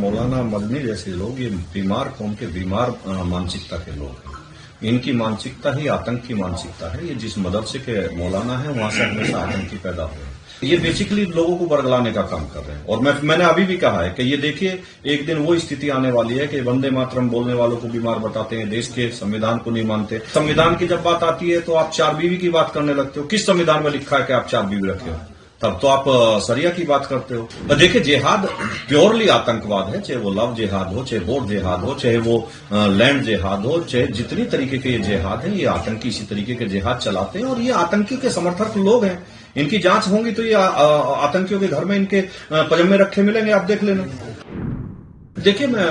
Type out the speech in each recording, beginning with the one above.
मौलाना मदनी जैसे लोग ये बीमार कौम के बीमार मानसिकता के लोग हैं। इनकी मानसिकता ही आतंक की मानसिकता है। ये जिस मदरसे के मौलाना है वहां से हमेशा आतंकी पैदा हुए। ये बेसिकली लोगों को बरगलाने का काम कर रहे हैं। और मैंने अभी भी कहा है कि ये देखिए एक दिन वो स्थिति आने वाली है कि वंदे मातरम बोलने वालों को बीमार बताते हैं, देश के संविधान को नहीं मानते। संविधान की जब बात आती है तो आप 4 बीवी की बात करने लगते हो। किस संविधान में लिखा है कि आप 4 बीवी रखे हो? तब तो आप सरिया की बात करते हो। देखिए जिहाद प्योरली आतंकवाद है, चाहे वो लव जिहाद हो, चाहे बोट जिहाद हो, चाहे वो लैंड जिहाद हो, चाहे जितनी तरीके के ये जिहाद है, ये आतंकी इसी तरीके के जिहाद चलाते हैं और ये आतंकी के समर्थक लोग हैं। इनकी जांच होगी तो ये आतंकियों के घर में इनके पजामे रखे मिलेंगे, आप देख लेना। देखिए मैं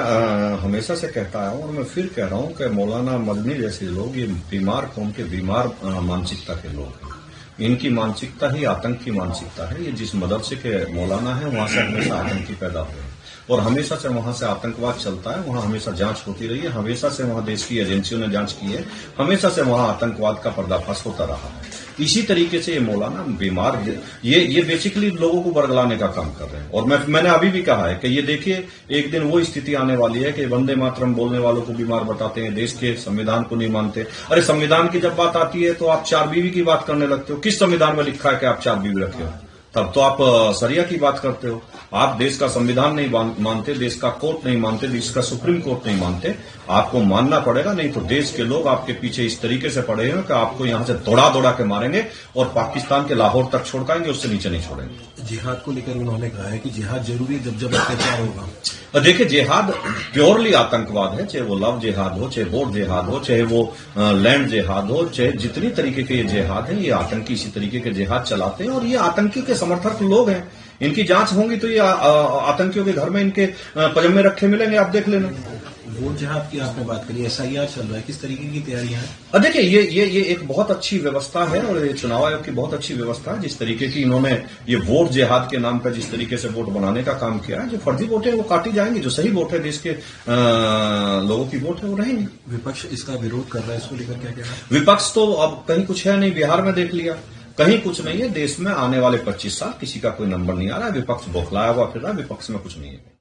हमेशा से कहता आया हूं और मैं फिर कह रहा हूं कि मौलाना मदनी जैसे लोग ये बीमार कौम के बीमार मानसिकता के लोग हैं। इनकी मानसिकता ही आतंक की मानसिकता है। ये जिस मदरसे के मौलाना है वहां से हमेशा आतंकी पैदा हुए और हमेशा से वहां से आतंकवाद चलता है। वहां हमेशा जांच होती रही है, हमेशा से वहां देश की एजेंसियों ने जांच की है, हमेशा से वहां आतंकवाद का पर्दाफाश होता रहा है। इसी तरीके से ये मौलाना बीमार ये बेसिकली लोगों को बरगलाने का काम कर रहे हैं। और मैंने अभी भी कहा है कि ये देखिए एक दिन वो स्थिति आने वाली है कि वंदे मातरम बोलने वालों को बीमार बताते हैं, देश के संविधान को नहीं मानते। अरे संविधान की जब बात आती है तो आप 4 बीवी की बात करने लगते हो। किस संविधान में लिखा है कि आप 4 बीवी रखे हो? तब तो आप सरिया की बात करते हो। आप देश का संविधान नहीं मानते, देश का कोर्ट नहीं मानते, देश का सुप्रीम कोर्ट नहीं मानते। आपको मानना पड़ेगा, नहीं तो देश के लोग आपके पीछे इस तरीके से पड़े हैं कि आपको यहां से दौड़ा दौड़ा के मारेंगे और पाकिस्तान के लाहौर तक छोड़काएंगे, उससे नीचे नहीं छोड़ेंगे। जिहाद को लेकर उन्होंने कहा है कि जिहाद जरूरी है जब अत्याचार होगा। देखिए जिहाद प्योरली आतंकवाद है, चाहे वो लव जिहाद हो, चाहे बोट जिहाद हो, चाहे वो लैंड जिहाद हो, चाहे जितनी तरीके के ये जिहाद है, ये आतंकी इसी तरीके के जिहाद चलाते हैं और ये आतंकी के समर्थक लोग हैं। इनकी जांच होगी तो ये आतंकियों के घर में इनके पजामे रखे मिलेंगे, आप देख लेना। वोट जिहाद की आपने बात करी, SIR चल रहा है, किस तरीके की तैयारियां हैं? देखिए ये एक बहुत अच्छी व्यवस्था है और ये चुनाव आयोग की बहुत अच्छी व्यवस्था है। जिस तरीके की इन्होंने ये वोट जिहाद के नाम पर जिस तरीके से वोट बनाने का काम किया है, जो फर्जी वोट है वो काटी जाएंगी, जो सही वोट है देश के लोगों की वोट है वो रहेंगी। विपक्ष इसका विरोध कर रहा है, इसको लेकर क्या कहना है? विपक्ष तो अब कहीं कुछ है नहीं, बिहार में देख लिया, कहीं कुछ नहीं है। देश में आने वाले 25 साल किसी का कोई नंबर नहीं आ रहा है। विपक्ष बौखलाया हुआ फिर रहा है, विपक्ष में कुछ नहीं है।